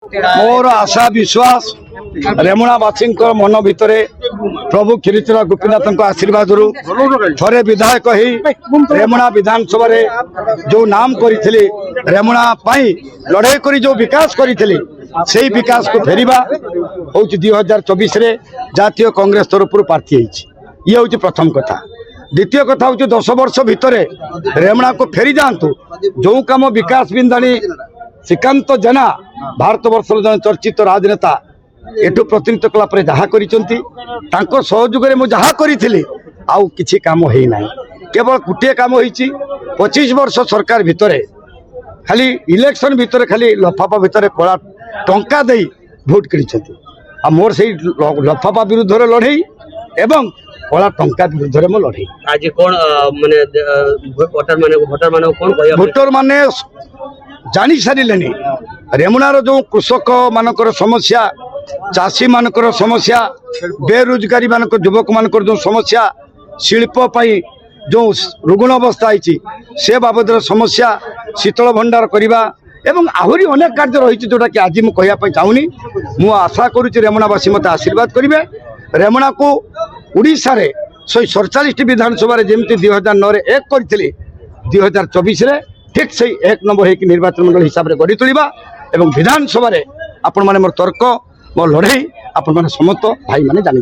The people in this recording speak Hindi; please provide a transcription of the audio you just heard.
मोर आशा विश्वास रेमुणावासी मन भितर प्रभु क्षीरचोरा गोपीनाथ आशीर्वाद थरे विधायक रेमुणा विधानसभा जो नाम करी रेमुणा लड़ाई कर जो विकास करी से विकास को फेरिबा हूँ 2024 जातीय कांग्रेस तरफ प्रार्थी ये हूँ प्रथम कथा। द्वितीय कथा हूँ 10 वर्ष भितर रेमुणा को फेरी जातु जो कम विकास बिंदाणी श्रीकांत जेना भारत वर्ष जन चर्चित राजनेता एठू प्रतिनिधित्व कलापर जहाँ कर सहयोग में जहाँ करी आउ किछि काम है ना केवल गोटे काम हो 25 वर्ष सरकार भितर खाली इलेक्शन भितर खाली लफाफा भितर कला टंका दे भोट किनी मोर से लफाफा विरुद्ध लड़े एवं कला टंका विरुद्ध में लड़े आज कौन माने भोटर माने जानी सारे रेमुणार जो कृषक मानकर समस्या चाषी मानकर समस्या बेरोजगारी मानक युवक मानकर जो समस्या शिल्प जो रुग्ण अवस्था आई से बाबद समस्या शीतल भंडार करवा एवं आहरी अनेक कार्य रही जोटा कि आज मुझे कहवाई चाहूनी मु आशा करुच्ची रेमुणावासी मत आशीर्वाद करेंगे रेमुणा को उड़ीसा रे 147 विधानसभा जमी 2009 एक करते 2024 ठीक से 1 नंबर हो निर्वाचन मंडल हिसाब से गढ़ी तुलिबा एवं विधानसभा आपण मैंने मोर तर्क मोर लड़ाई आपण मैंने समस्त भाई मैंने जानी।